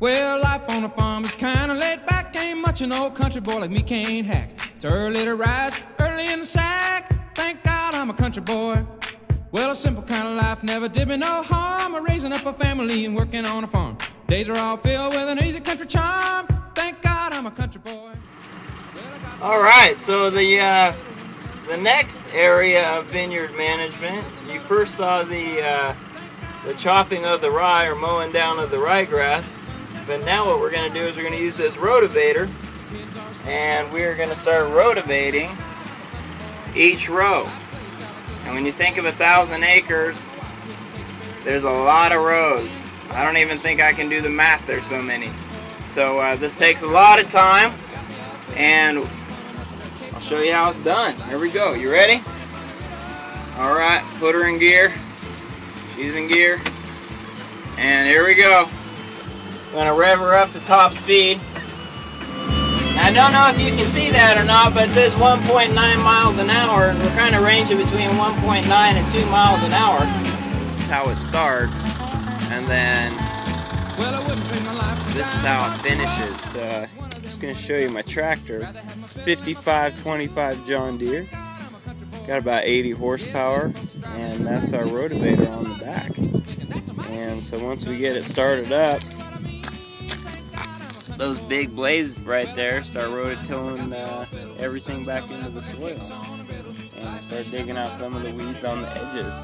Well, life on a farm is kinda laid back. Ain't much an old country boy like me can't hack. It's early to rise, early in the sack. Thank God I'm a country boy. Well, a simple kind of life never did me no harm. I'm raising up a family and working on a farm. Days are all filled with an easy country charm. Thank God I'm a country boy. All right, so the next area of vineyard management, you first saw the chopping of the rye or mowing down of the ryegrass. But now what we're going to do is we're going to use this rotavator, and we're going to start rotavating each row. And when you think of 1,000 acres, there's a lot of rows. I don't even think I can do the math, there's so many. So this takes a lot of time, and I'll show you how it's done. Here we go. You ready? Alright, put her in gear. She's in gear. And here we go. Gonna rev her up to top speed. I don't know if you can see that or not, but it says 1.9 miles an hour. We're kind of ranging between 1.9 and 2 miles an hour. This is how it starts, and then this is how it finishes. I'm just gonna show you my tractor. It's 5525 John Deere. Got about 80 horsepower, and that's our rotavator on the back. And so once we get it started up, those big blades right there start rototilling everything back into the soil, and start digging out some of the weeds on the edges.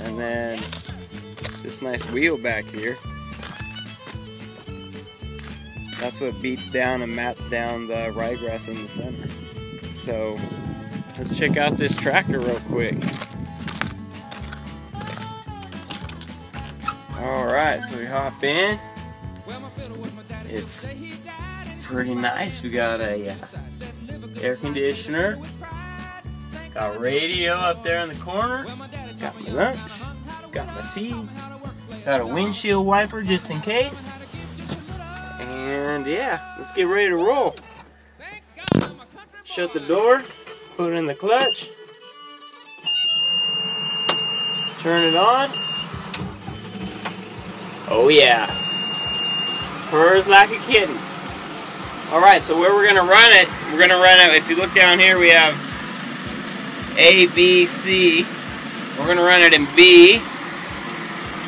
And then this nice wheel back here, that's what beats down and mats down the ryegrass in the center. So let's check out this tractor real quick. Alright, so we hop in. It's pretty nice. We got a air conditioner, got radio up there in the corner, got my lunch, got my seeds, got a windshield wiper just in case, and yeah, let's get ready to roll. Shut the door, put in the clutch, turn it on. Oh yeah, purrs like a kitten. Alright, so where we're going to run it, if you look down here, we have A, B, C. We're going to run it in B,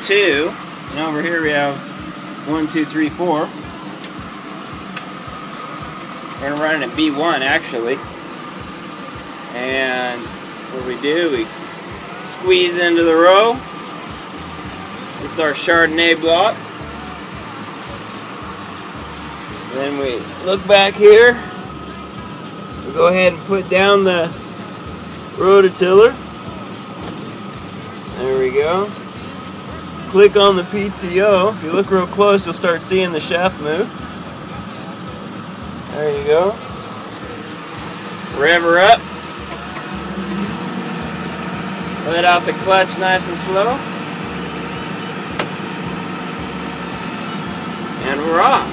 2, and over here we have 1, 2, 3, 4. We're going to run it in B1 actually. And what we do, we squeeze into the row. This is our Chardonnay block. Then we look back here. We go ahead and put down the rototiller. There we go. Click on the PTO. If you look real close, you'll start seeing the shaft move. There you go. Rev her up. Let out the clutch nice and slow. And we're off.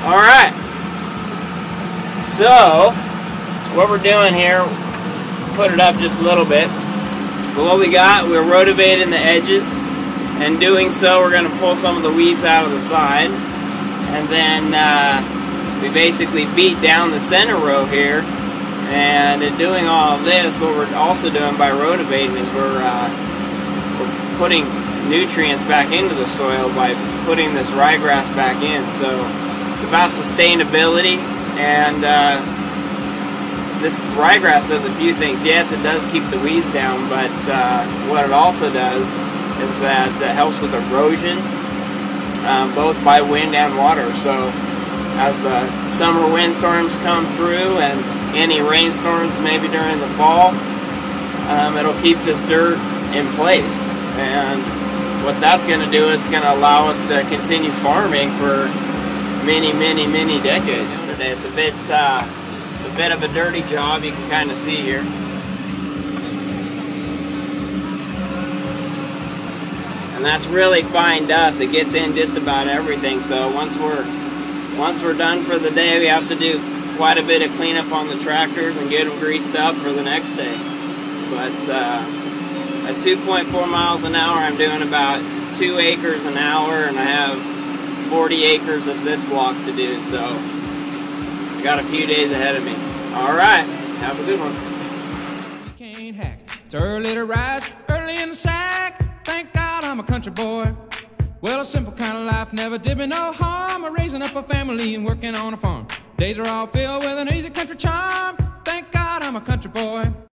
Alright, so what we're doing here, put it up just a little bit, but what we got, we're rotavating the edges, and doing so we're going to pull some of the weeds out of the side, and then we basically beat down the center row here, and in doing all of this, what we're also doing by rotavating is we're putting nutrients back into the soil by putting this ryegrass back in. So it's about sustainability, and this ryegrass does a few things. Yes, it does keep the weeds down, but what it also does is that it helps with erosion, both by wind and water. So as the summer windstorms come through and any rainstorms maybe during the fall, it'll keep this dirt in place. And what that's going to do is it's going to allow us to continue farming for many decades. It's a bit of a dirty job, you can kind of see here. And that's really fine dust. It gets in just about everything. So once we're done for the day, we have to do quite a bit of cleanup on the tractors and get them greased up for the next day. But at 2.4 miles an hour, I'm doing about 2 acres an hour, and I have 40 acres of this walk to do, so I got a few days ahead of me. Alright, have a good one. You can't hack. It's early to rise, early in the sack. Thank God I'm a country boy. Well, a simple kind of life never did me no harm. I'm raising up a family and working on a farm. Days are all filled with an easy country charm. Thank God I'm a country boy.